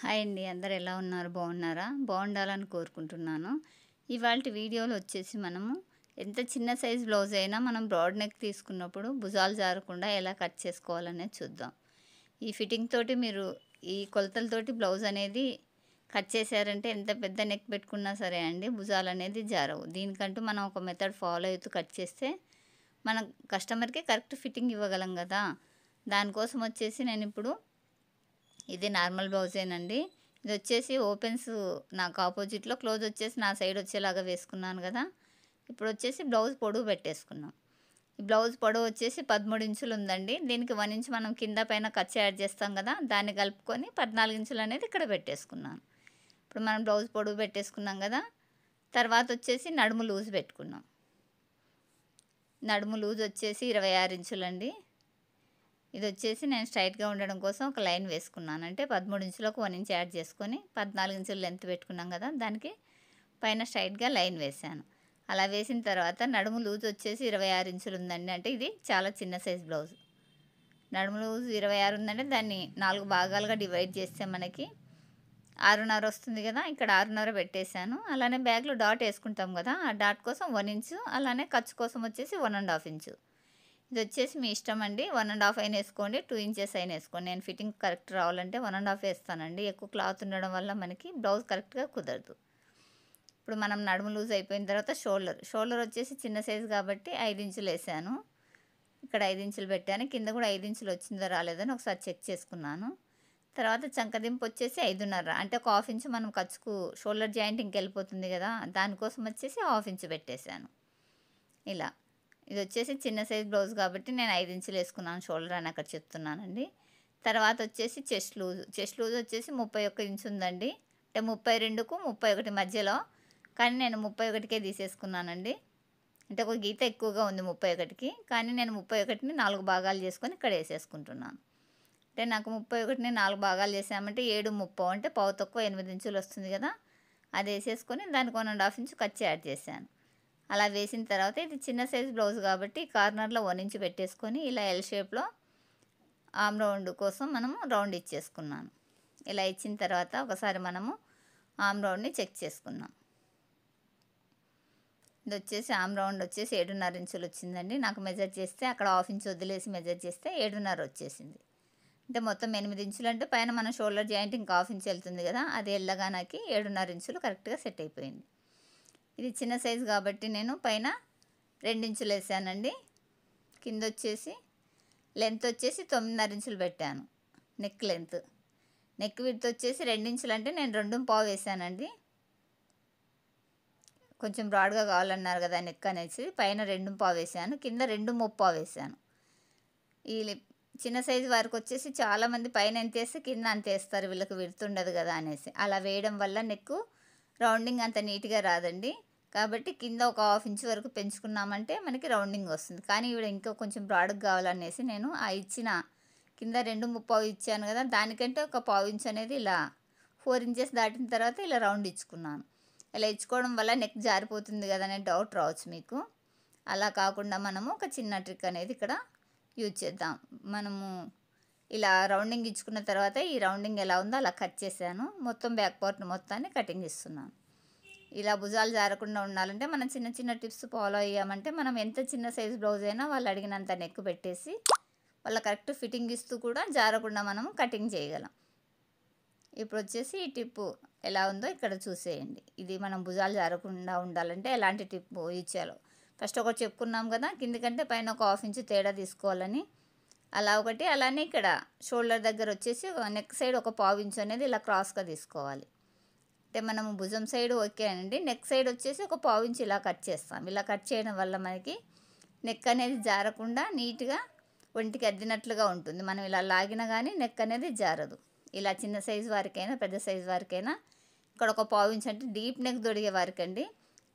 Hi అండి. అందరూ ఎలా ఉన్నారు? బాగున్నారా? బాగుండాలని కోరుకుంటున్నాను. ఇవాల్టి వీడియోలో వచ్చేసి మనము ఎంత చిన్న సైజ్ బ్లౌజ్ అయినా మనం బ్రాడ్ నెక్ తీసుకున్నప్పుడు భుజాలు జారకుండా ఎలా కట్ చేసుకోవాలనేది చూద్దాం. ఈ ఫిట్టింగ్ తోటి మీరు ఈ కొలతలతోటి బ్లౌజ్ అనేది కట్ చేశారంటే ఎంత పెద్ద నెక్ పెట్టుకున్నా సరే అండి భుజాలు అనేది జారవు. దీనికంటూ మనం ఒక మెథడ్ ఫాలో అవుతూ కట్ చేస్తే మనం కస్టమర్కి కరెక్ట్ ఫిట్టింగ్ ఇవ్వగలం కదా. దానికోసం వచ్చేసి నేను ఇప్పుడు ఇది నార్మల్ బ్లౌజేనండి. ఇది వచ్చేసి ఓపెన్స్ నాకు ఆపోజిట్లో క్లోజ్ వచ్చేసి నా సైడ్ వచ్చేలాగా వేసుకున్నాను కదా. ఇప్పుడు వచ్చేసి బ్లౌజ్ పొడవు పెట్టేసుకున్నాం. ఈ బ్లౌజ్ పొడవు వచ్చేసి 13 ఇంచులు ఉందండి. దీనికి 1 ఇంచ్ మనం కింద పైన ఖర్చు యాడ్ చేస్తాం కదా, దాన్ని కలుపుకొని 14 ఇంచులు అనేది ఇక్కడ పెట్టేసుకున్నాను. ఇప్పుడు మనం బ్లౌజ్ పొడవు పెట్టేసుకున్నాం కదా. తర్వాత వచ్చేసి నడుము లూజ్ పెట్టుకున్నాం. నడుము లూజ్ వచ్చేసి 26 ఇంచులండి. ఇది వచ్చేసి నేను స్ట్రైట్గా ఉండడం కోసం ఒక లైన్ వేసుకున్నాను. అంటే 13 ఇంచులకు 1 ఇంచ్ యాడ్ చేసుకొని 14 ఇంచులు లెంత్ పెట్టుకున్నాం కదా, దానికి పైన స్ట్రైట్గా లైన్ వేసాను. అలా వేసిన తర్వాత నడుము లూజ్ వచ్చేసి 26 ఇంచులు ఉందండి. అంటే ఇది చాలా చిన్న సైజ్ బ్లౌజ్. నడుము లూజ్ 26 ఉందంటే దాన్ని 4 భాగాలుగా డివైడ్ చేస్తే మనకి 6.5 వస్తుంది కదా. ఇక్కడ 6.5 పెట్టేశాను. అలానే బ్యాగ్లో డాట్ వేసుకుంటాం కదా, ఆ డాట్ కోసం 1 ఇంచు, అలానే ఖర్చు కోసం వచ్చేసి 1.5 ఇంచు. ఇది వచ్చేసి మీ ఇష్టం అండి. 1.5 అయినా వేసుకోండి, 2 ఇంచెస్ అయినా వేసుకోండి. నేను ఫిట్టింగ్ కరెక్ట్ రావాలంటే 1.5 వేస్తానండి. ఎక్కువ క్లాత్ ఉండడం వల్ల మనకి బ్లౌజ్ కరెక్ట్గా కుదరదు. ఇప్పుడు మనం నడుము లూజ్ అయిపోయిన తర్వాత షోల్డర్ వచ్చేసి చిన్న సైజు కాబట్టి 5 ఇంచులు వేసాను. ఇక్కడ 5 ఇంచులు పెట్టాను. కింద కూడా 5 ఇంచులు వచ్చిందో రాలేదని ఒకసారి చెక్ చేసుకున్నాను. తర్వాత చంకదింపు వచ్చేసి 5.5, అంటే ఒక హాఫ్ ఇంచు మనం ఖర్చుకు షోల్డర్ జాయింటింగ్కి వెళ్ళిపోతుంది కదా, దానికోసం వచ్చేసి హాఫ్ ఇంచు పెట్టేశాను. ఇలా ఇది వచ్చేసి చిన్న సైజ్ బ్లౌజ్ కాబట్టి నేను 5 ఇంచులు వేసుకున్నాను షోల్డర్ అని అక్కడ చెప్తున్నానండి. తర్వాత వచ్చేసి చెస్ట్ లూజ్ వచ్చేసి 31 ఇంచు ఉందండి. అంటే 32కు 31 మధ్యలో, కానీ నేను 31కే తీసేసుకున్నానండి. అంటే ఒక గీత ఎక్కువగా ఉంది 31కి, కానీ నేను 31ని 4 భాగాలు చేసుకొని ఇక్కడ వేసేసుకుంటున్నాను. అంటే నాకు 31ని 4 భాగాలు చేసామంటే 7.30, అంటే పావు తక్కువ 8 ఇంచులు వస్తుంది కదా. అది వేసేసుకొని దానికి 1.5 ఇంచు ఖర్చు యాడ్ చేశాను. అలా వేసిన తర్వాత ఇది చిన్న సైజ్ బ్లౌజ్ కాబట్టి కార్నర్లో 1 ఇంచు పెట్టేసుకొని ఇలా ఎల్ షేప్లో ఆమ్ రౌండ్ కోసం మనము రౌండ్ ఇచ్చేసుకున్నాను. ఇలా ఇచ్చిన తర్వాత ఒకసారి మనము ఆమ్ రౌండ్ని చెక్ చేసుకున్నాం. ఇది వచ్చేసి ఆమ్ రౌండ్ వచ్చేసి 7.5 ఇంచులు వచ్చిందండి. నాకు మెజర్ చేస్తే అక్కడ హాఫ్ ఇంచ్ వదిలేసి మెజర్ చేస్తే 7.5 వచ్చేసింది. అంటే మొత్తం 8 ఇంచులు, అంటే పైన మన షోల్డర్ జాయింట్ ఇంకా హాఫ్ ఇంచ్ వెళ్తుంది కదా, అది వెళ్ళగా నాకు 7.5 ఇంచులు కరెక్ట్గా సెట్ అయిపోయింది. ఇది చిన్న సైజు కాబట్టి నేను పైన 2 ఇంచులు వేసానండి. కింద వచ్చేసి లెంత్ వచ్చేసి 9.5 ఇంచులు పెట్టాను. నెక్ విడ్త్ వచ్చేసి 2 ఇంచులు, అంటే నేను 2.5 వేసానండి. కొంచెం బ్రాడ్గా కావాలన్నారు కదా నెక్ అనేసి పైన 2.5 వేసాను, కింద 2.30 వేసాను. ఈ చిన్న సైజు వారికి వచ్చేసి చాలామంది పైన ఎంత వేస్తే కింద అంత వేస్తారు, వీళ్ళకి విడ్త్ ఉండదు కదా అనేసి. అలా వేయడం వల్ల నెక్ రౌండింగ్ అంత నీట్గా రాదండి. కాబట్టి కింద ఒక హాఫ్ ఇంచ్ వరకు పెంచుకున్నామంటే మనకి రౌండింగ్ వస్తుంది. కానీ ఇవిడ ఇంకా కొంచెం బ్రాడ్గా కావాలనేసి నేను ఆ ఇచ్చిన కింద 2.30 ఇచ్చాను కదా, దానికంటే ఒక పావు ఇంచ్ అనేది ఇలా 4 ఇంచెస్ దాటిన తర్వాత ఇలా రౌండ్ ఇచ్చుకున్నాను. ఇలా ఇచ్చుకోవడం వల్ల నెక్ జారిపోతుంది కదా అనే డౌట్ రావచ్చు మీకు. అలా కాకుండా మనము ఒక చిన్న ట్రిక్ అనేది ఇక్కడ యూజ్ చేద్దాం. మనము ఇలా రౌండింగ్ ఇచ్చుకున్న తర్వాత ఈ రౌండింగ్ ఎలా ఉందో అలా కట్ చేశాను. మొత్తం బ్యాక్ పార్ట్ మొత్తాన్ని కటింగ్ ఇస్తున్నాను. ఇలా భుజాలు జారకుండా ఉండాలంటే మనం చిన్న చిన్న టిప్స్ ఫాలో అయ్యామంటే మనం ఎంత చిన్న సైజ్ బ్లౌజ్ అయినా వాళ్ళు అడిగినంత నెక్ పెట్టేసి వాళ్ళ కరెక్ట్ ఫిట్టింగ్ ఇస్తూ కూడా జారకుండా మనము కటింగ్ చేయగలం. ఇప్పుడు వచ్చేసి ఈ టిప్పు ఎలా ఉందో ఇక్కడ చూసేయండి. ఇది మనం భుజాలు జారకుండా ఉండాలంటే ఎలాంటి టిప్పు యూజ్ చేయాలో ఫస్ట్ ఒకటి చెప్పుకున్నాం కదా, కిందికంటే పైన ఒక హాఫ్ ఇంచు తేడా తీసుకోవాలని. అలా ఒకటి, అలానే ఇక్కడ షోల్డర్ దగ్గర వచ్చేసి నెక్ సైడ్ ఒక పావు ఇంచు అనేది ఇలా క్రాస్గా తీసుకోవాలి. అంటే మనము భుజం సైడ్ ఓకే అండి, నెక్ సైడ్ వచ్చేసి ఒక పావు ఇంచు ఇలా కట్ చేస్తాం. ఇలా కట్ చేయడం వల్ల మనకి నెక్ అనేది జారకుండా నీట్గా ఒంటికి అద్దినట్లుగా ఉంటుంది. మనం ఇలా లాగినా కానీ నెక్ అనేది జారదు. ఇలా చిన్న సైజు వారికైనా పెద్ద సైజు వారికైనా ఇక్కడ ఒక పావు ఇంచు, అంటే డీప్ నెక్ దొడిగే వారికి అండి.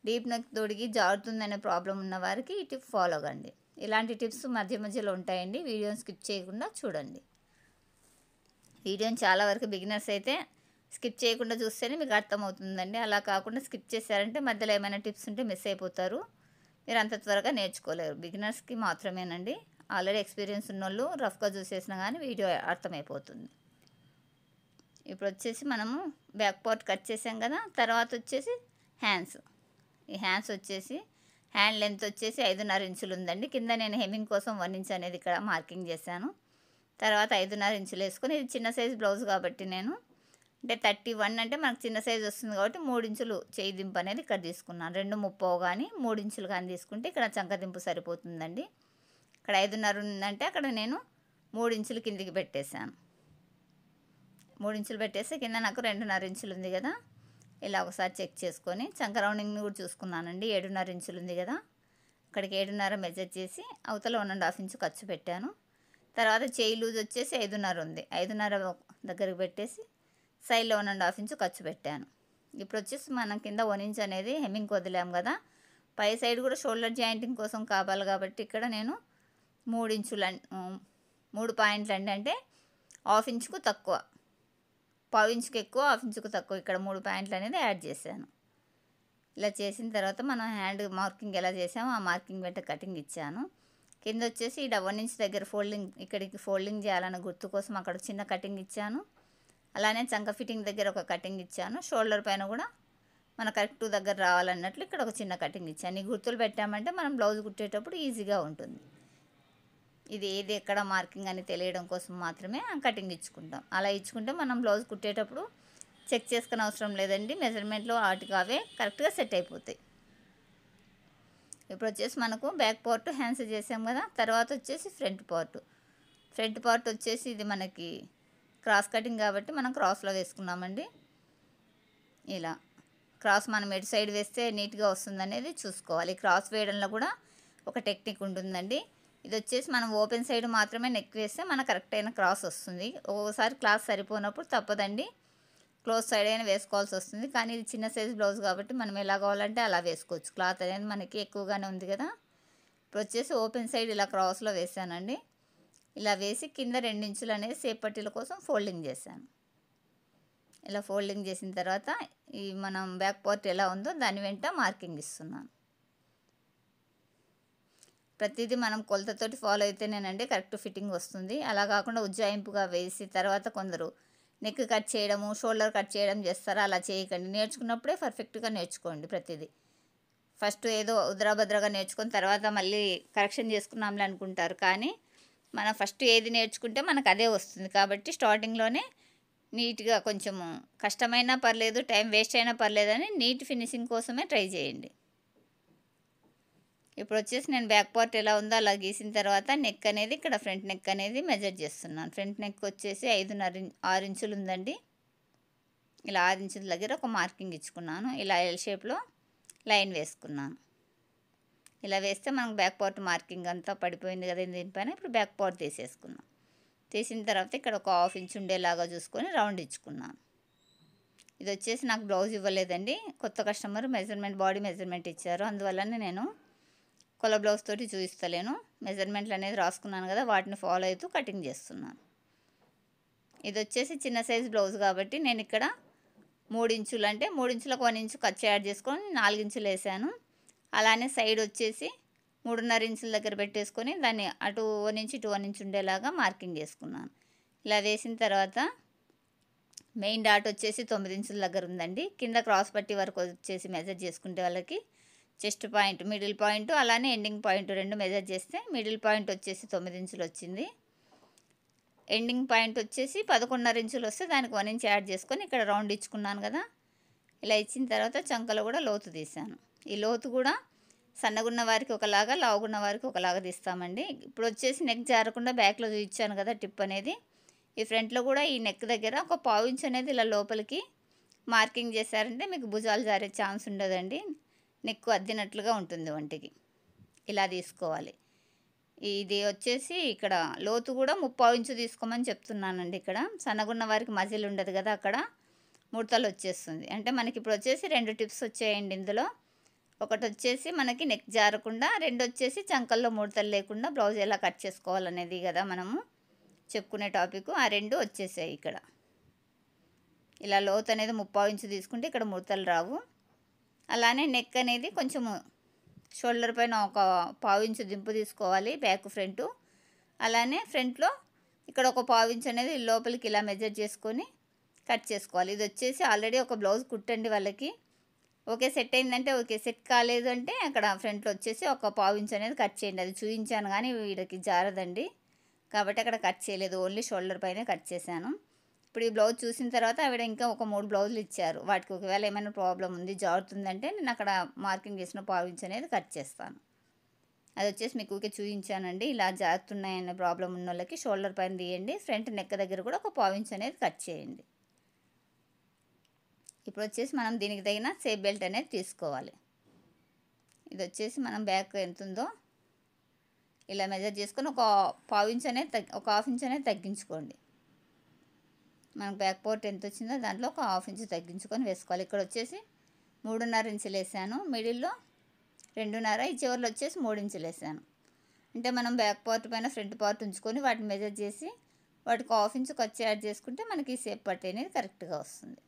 డీప్ నెక్ దొడిగి జారుతుందనే ప్రాబ్లం ఉన్న వారికి ఈ టిప్ ఫాలో కండి. ఇలాంటి టిప్స్ మధ్య మధ్యలో ఉంటాయండి, వీడియోని స్కిప్ చేయకుండా చూడండి. వీడియోని చాలా వరకు బిగినర్స్ అయితే స్కిప్ చేయకుండా చూస్తేనే మీకు అర్థమవుతుందండి. అలా కాకుండా స్కిప్ చేశారంటే మధ్యలో ఏమైనా టిప్స్ ఉంటే మిస్ అయిపోతారు, మీరు అంత త్వరగా నేర్చుకోలేరు. బిగినర్స్కి మాత్రమేనండి. ఆల్రెడీ ఎక్స్పీరియన్స్ ఉన్నోళ్ళు రఫ్గా చూసేసినా కానీ వీడియో అర్థమైపోతుంది. ఇప్పుడు వచ్చేసి మనము బ్యాక్ పార్ట్ కట్ చేసాం కదా. తర్వాత వచ్చేసి హ్యాండ్స్. ఈ హ్యాండ్స్ వచ్చేసి హ్యాండ్ లెంత్ వచ్చేసి 5.5 ఇంచులు ఉందండి. కింద నేను హెమ్మింగ్ కోసం 1 ఇంచ్ అనేది ఇక్కడ మార్కింగ్ చేశాను. తర్వాత 5.5 ఇంచులు వేసుకొని, ఇది చిన్న సైజ్ బ్లౌజ్ కాబట్టి నేను అంటే 31 అంటే మనకు చిన్న సైజ్ వస్తుంది కాబట్టి 3 ఇంచులు చేయి దింపు అనేది ఇక్కడ తీసుకున్నాను. 2.30 కానీ 3 ఇంచులు కానీ తీసుకుంటే ఇక్కడ చంక దింపు సరిపోతుందండి. ఇక్కడ 5.5 ఉందంటే అక్కడ నేను 3 ఇంచులు కిందికి పెట్టేశాను. 3 ఇంచులు పెట్టేస్తే కింద నాకు 2.5 ఇంచులు ఉంది కదా. ఇలా ఒకసారి చెక్ చేసుకొని చంక రౌండింగ్ని కూడా చూసుకున్నానండి. 7.5 ఇంచులు ఉంది కదా, అక్కడికి 7.5 మెజర్ చేసి అవతల 1.5 ఇంచు ఖర్చు పెట్టాను. తర్వాత చేయి లూజ్ వచ్చేసి 5.5 ఉంది. 5.5 దగ్గరికి పెట్టేసి సైడ్లో 1.5 ఇంచు ఖర్చు పెట్టాను. ఇప్పుడు వచ్చేసి మనం కింద 1 ఇంచ్ అనేది హెమ్మింగ్ వదిలాం కదా. పై సైడ్ కూడా షోల్డర్ జాయింటింగ్ కోసం కావాలి కాబట్టి ఇక్కడ నేను 3 ఇంచులు 3 పాయింట్లు అంటే 1/2 ఇంచుకు తక్కువ, 1/4 ఇంచుకు ఎక్కువ, 1/2 ఇంచుకు తక్కువ, ఇక్కడ 3 పాయింట్లు అనేది యాడ్ చేశాను. ఇలా చేసిన తర్వాత మనం హ్యాండ్ మార్కింగ్ ఎలా చేసామో ఆ మార్కింగ్ వెంట కటింగ్ ఇచ్చాను. కింద వచ్చేసి ఇక్కడ 1 ఇంచ్ దగ్గర ఫోల్డింగ్, ఇక్కడికి ఫోల్డింగ్ చేయాలన్న గుర్తు కోసం అక్కడ చిన్న కటింగ్ ఇచ్చాను. అలానే చంక ఫిట్టింగ్ దగ్గర ఒక కటింగ్ ఇచ్చాను. షోల్డర్ పైన కూడా మన కరెక్ట్ దగ్గర రావాలన్నట్లు ఇక్కడ ఒక చిన్న కటింగ్ ఇచ్చాను. ఈ గుర్తులు పెట్టామంటే మనం బ్లౌజ్ కుట్టేటప్పుడు ఈజీగా ఉంటుంది. ఇది ఏది ఎక్కడ మార్కింగ్ అని తెలియడం కోసం మాత్రమే కటింగ్ ఇచ్చుకుంటాం. అలా ఇచ్చుకుంటే మనం బ్లౌజ్ కుట్టేటప్పుడు చెక్ చేసుకునే అవసరం లేదండి. మెజర్మెంట్లో వాటికి అవే కరెక్ట్గా సెట్ అయిపోతాయి. ఇప్పుడు వచ్చేసి మనకు బ్యాక్ పార్ట్ హ్యాండ్స్ చేసాం కదా. తర్వాత వచ్చేసి ఫ్రంట్ పార్ట్ వచ్చేసి ఇది మనకి క్రాస్ కటింగ్ కాబట్టి మనం క్రాస్లో వేసుకున్నామండి. ఇలా క్రాస్ మనం ఎటు సైడ్ వేస్తే నీట్గా వస్తుంది అనేది చూసుకోవాలి. క్రాస్ వేయడంలో కూడా ఒక టెక్నిక్ ఉంటుందండి. ఇది వచ్చేసి మనం ఓపెన్ సైడ్ మాత్రమే నెక్ వేస్తే మనకు కరెక్ట్ అయిన క్రాస్ వస్తుంది. ఒక్కోసారి క్లాత్ సరిపోనప్పుడు తప్పదండి, క్లోజ్ సైడ్ అయినా వేసుకోవాల్సి వస్తుంది. కానీ ఇది చిన్న సైజ్ బ్లౌజ్ కాబట్టి మనం ఎలా కావాలంటే అలా వేసుకోవచ్చు. క్లాత్ అనేది మనకి ఎక్కువగానే ఉంది కదా. ఇప్పుడు వచ్చేసి ఓపెన్ సైడ్ ఇలా క్రాస్లో వేసానండి. ఇలా వేసి కింద 2 ఇంచులు అనేది సేప్ పట్టీల కోసం ఫోల్డింగ్ చేశాను. ఇలా ఫోల్డింగ్ చేసిన తర్వాత ఈ మనం బ్యాక్ పార్ట్ ఎలా ఉందో దాని వెంట మార్కింగ్ ఇస్తున్నాను. ప్రతిదీ మనం కొలతతోటి ఫాలో అయితేనేనండి కరెక్ట్ ఫిట్టింగ్ వస్తుంది. అలా కాకుండా ఉజ్జాయింపుగా వేసి తర్వాత కొందరు నెక్ కట్ చేయడము, షోల్డర్ కట్ చేయడం చేస్తారు. అలా చేయకండి. నేర్చుకున్నప్పుడే పర్ఫెక్ట్గా నేర్చుకోండి. ప్రతిదీ ఫస్ట్ ఏదో ఉద్రాభద్రగా నేర్చుకొని తర్వాత మళ్ళీ కరెక్షన్ చేసుకున్నాంలే అనుకుంటారు. కానీ మనం ఫస్ట్ ఏది నేర్చుకుంటే మనకు అదే వస్తుంది. కాబట్టి స్టార్టింగ్లోనే నీట్గా, కొంచెము కష్టమైనా పర్లేదు, టైం వేస్ట్ అయినా పర్లేదని నీట్ ఫినిషింగ్ కోసమే ట్రై చేయండి. ఇప్పుడు వచ్చేసి నేను బ్యాక్ పార్ట్ ఎలా ఉందో అలా గీసిన తర్వాత నెక్ అనేది ఇక్కడ ఫ్రంట్ నెక్ అనేది మెజర్ చేస్తున్నాను. ఫ్రంట్ నెక్ వచ్చేసి 6 ఇంచులు ఉందండి. ఇలా 6 ఇంచుల దగ్గర ఒక మార్కింగ్ ఇచ్చుకున్నాను. ఇలా ఎల్ షేప్లో లైన్ వేసుకున్నాను. ఇలా వేస్తే మనకు బ్యాక్ పార్ట్ మార్కింగ్ అంతా పడిపోయింది కదా దీనిపైన. ఇప్పుడు బ్యాక్ పార్ట్ తీసేసుకున్నాం. తీసిన తర్వాత ఇక్కడ ఒక 1/2 ఇంచ్ ఉండేలాగా చూసుకొని రౌండ్ ఇచ్చుకున్నాను. ఇది వచ్చేసి నాకు బ్లౌజ్ ఇవ్వలేదండి, కొత్త కస్టమర్ బాడీ మెజర్మెంట్ ఇచ్చారు. అందువల్లనే నేను కొల బ్లౌజ్ తోటి చూపిస్తలేను. మెజర్మెంట్లు అనేది రాసుకున్నాను కదా, వాటిని ఫాలో అవుతూ కటింగ్ చేస్తున్నాను. ఇది వచ్చేసి చిన్న సైజ్ బ్లౌజ్ కాబట్టి నేను ఇక్కడ 3 ఇంచులు అంటే 3 ఇంచులకు 1 ఇంచు ఖర్చు యాడ్ చేసుకొని 4 ఇంచులు వేసాను. అలానే సైడ్ వచ్చేసి 3.5 ఇంచుల దగ్గర పెట్టేసుకొని దాన్ని అటు 1 ఇంచ్ ఇటు 1 ఇంచ్ ఉండేలాగా మార్కింగ్ చేసుకున్నాను. ఇలా వేసిన తర్వాత మెయిన్ డాట్ వచ్చేసి 9 ఇంచుల దగ్గర ఉందండి. కింద క్రాస్ పట్టి వరకు వచ్చేసి మెజర్ చేసుకుంటే వాళ్ళకి చెస్ట్ పాయింట్, మిడిల్ పాయింట్, అలానే ఎండింగ్ పాయింట్ 2 మెజర్ చేస్తే మిడిల్ పాయింట్ వచ్చేసి 9 ఇంచులు వచ్చింది. ఎండింగ్ పాయింట్ వచ్చేసి 11.5 ఇంచులు వస్తే దానికి 1 ఇంచ్ యాడ్ చేసుకొని ఇక్కడ రౌండ్ ఇచ్చుకున్నాను కదా. ఇలా ఇచ్చిన తర్వాత చంకలో కూడా లోతు తీసాను. ఈ లోతు కూడా సన్నగున్న వారికి ఒకలాగా, లావుగున్న వారికి ఒకలాగా తీస్తామండి. ఇప్పుడు వచ్చేసి నెక్ జారకుండా బ్యాక్లో చూపించాను కదా టిప్ అనేది. ఈ ఫ్రంట్లో కూడా ఈ నెక్ దగ్గర ఒక 1/4 ఇంచ్ అనేది ఇలా లోపలికి మార్కింగ్ చేశారంటే మీకు భుజాలు జారే ఛాన్స్ ఉండదండి. నెక్ అద్దినట్లుగా ఉంటుంది ఒంటికి. ఇలా తీసుకోవాలి. ఇది వచ్చేసి ఇక్కడ లోతు కూడా 3/4 ఇంచు తీసుకోమని చెప్తున్నానండి. ఇక్కడ సన్నగున్న వారికి మజిల్ ఉండదు కదా, అక్కడ ముడతలు వచ్చేస్తుంది. అంటే మనకి ఇప్పుడు వచ్చేసి 2 టిప్స్ వచ్చాయండి ఇందులో. ఒకటి వచ్చేసి మనకి నెక్ జారకుండా, 2 వచ్చేసి చంకల్లో ముడతలు లేకుండా బ్లౌజ్ ఎలా కట్ చేసుకోవాలనేది కదా మనము చెప్పుకునే టాపిక్. ఆ 2 వచ్చేసాయి ఇక్కడ. ఇలా లోతు అనేది 3/4 ఇంచు తీసుకుంటే ఇక్కడ ముడతలు రావు. అలానే నెక్ అనేది కొంచెము షోల్డర్ పైన ఒక 1/4 ఇంచు దింపు తీసుకోవాలి బ్యాక్ ఫ్రంట్. అలానే ఫ్రంట్లో ఇక్కడ ఒక 1/4 ఇంచ్ అనేది లోపలికి ఇలా మెజర్ చేసుకొని కట్ చేసుకోవాలి. ఇది వచ్చేసి ఆల్రెడీ ఒక బ్లౌజ్ కుట్టండి వాళ్ళకి. ఓకే సెట్ అయిందంటే ఓకే, సెట్ కాలేదు అంటే అక్కడ ఫ్రంట్లో వచ్చేసి ఒక పావు ఇంచ్ అనేది కట్ చేయండి. అది చూయించాను కానీ వీడికి జారదండి, కాబట్టి అక్కడ కట్ చేయలేదు, ఓన్లీ షోల్డర్ పైనే కట్ చేశాను. ఇప్పుడు ఈ బ్లౌజ్ చూసిన తర్వాత ఆవిడ ఇంకా ఒక 3 బ్లౌజులు ఇచ్చారు. వాటికి ఒకవేళ ఏమైనా ప్రాబ్లం ఉంది, జారుతుందంటే నేను అక్కడ మార్కింగ్ చేసిన పావు ఇంచ్ అనేది కట్ చేస్తాను. అది వచ్చేసి మీకు ఊరికే చూయించానండి. ఇలా జారుతున్నాయనే ప్రాబ్లం ఉన్న వాళ్ళకి షోల్డర్ పైన తీయండి, ఫ్రంట్ నెక్ దగ్గర కూడా ఒక పావు ఇంచ్ అనేది కట్ చేయండి. ఇప్పుడు వచ్చేసి మనం దీనికి తగిన సేఫ్ బెల్ట్ అనేది తీసుకోవాలి. ఇది వచ్చేసి మనం బ్యాక్ ఎంత ఉందో ఇలా మెజర్ చేసుకొని ఒక పావు ఇంచ్ అనేది ఒక హాఫ్ ఇంచ్ అనేది తగ్గించుకోండి. మనకు బ్యాక్ పార్ట్ ఎంత వచ్చిందో దాంట్లో ఒక హాఫ్ ఇంచ్ తగ్గించుకొని వేసుకోవాలి. ఇక్కడ వచ్చేసి 3.5 ఇంచులు వేసాను, మిడిల్లో 2.5, ఈ చివరిలో వచ్చేసి 3 ఇంచులు వేసాను. అంటే మనం బ్యాక్ పార్ట్ పైన ఫ్రంట్ పార్ట్ ఉంచుకొని వాటిని మెజర్ చేసి వాటికి హాఫ్ ఇంచ్ ఖర్చు యాడ్ చేసుకుంటే మనకి సేప్ పట్టి అనేది కరెక్ట్గా వస్తుంది.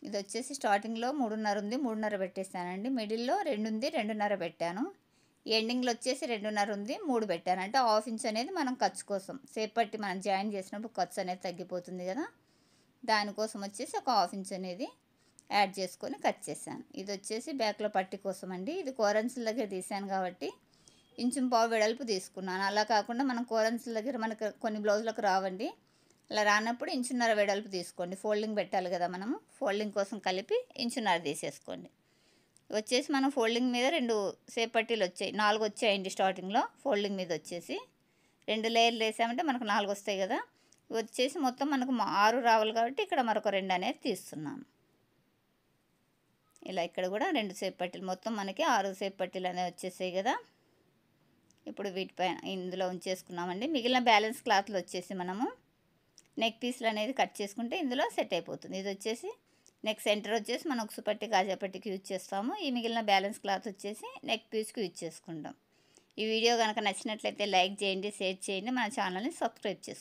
ఇది వచ్చేసి స్టార్టింగ్లో 3.5 ఉంది, 3.5 పెట్టేస్తానండి. మిడిల్లో 2 ఉంది, 2.5 పెట్టాను. ఎండింగ్లో వచ్చేసి 2.5 ఉంది, 3 పెట్టాను. అంటే హాఫ్ ఇంచ్ అనేది మనం ఖర్చు కోసం సేప్ పట్టి మనం జాయిన్ చేసినప్పుడు ఖర్చు అనేది తగ్గిపోతుంది కదా, దానికోసం వచ్చేసి ఒక హాఫ్ ఇంచ్ అనేది యాడ్ చేసుకొని కట్ చేశాను. ఇది వచ్చేసి బ్యాక్లో పట్టి కోసం అండి. ఇది కోరన్సుల దగ్గర తీసాను కాబట్టి ఇంచుం పావు వెడల్పు తీసుకున్నాను. అలా కాకుండా మనం కోరన్సుల దగ్గర మనకు కొన్ని బ్లౌజులకు రావండి, అలా రానప్పుడు 1.5 వెడల్పు తీసుకోండి. ఫోల్డింగ్ పెట్టాలి కదా మనము, ఫోల్డింగ్ కోసం కలిపి 1.5 తీసేసుకోండి. వచ్చేసి మనం ఫోల్డింగ్ మీద 2 సేప్ పట్టీలు వచ్చాయి, 4 వచ్చాయండి స్టార్టింగ్లో. ఫోల్డింగ్ మీద వచ్చేసి 2 లేయర్లు వేసామంటే మనకు 4 వస్తాయి కదా. వచ్చేసి మొత్తం మనకు 6 రావాలి కాబట్టి ఇక్కడ మరొక 2 అనేది తీస్తున్నాను. ఇలా ఇక్కడ కూడా 2 సేప్ పట్టీలు, మొత్తం మనకి 6 సేప్ పట్టీలు అనేవి వచ్చేసాయి కదా. ఇప్పుడు వీటిపైన ఇందులో ఉంచేసుకున్నామండి. మిగిలిన బ్యాలెన్స్ క్లాత్లు వచ్చేసి మనము నెక్ పీస్లు అనేది కట్ చేసుకుంటే ఇందులో సెట్ అయిపోతుంది. ఇది వచ్చేసి నెక్ సెంటర్ వచ్చేసి మనం ఉక్సుపట్టి కాజాపట్టికి యూజ్ చేస్తాము. ఈ మిగిలిన బ్యాలెన్స్ క్లాత్ వచ్చేసి నెక్ పీస్కి యూజ్ చేసుకుంటాం. ఈ వీడియో కనుక నచ్చినట్లయితే లైక్ చేయండి, షేర్ చేయండి, మన ఛానల్ని సబ్స్క్రైబ్ చేసుకోండి.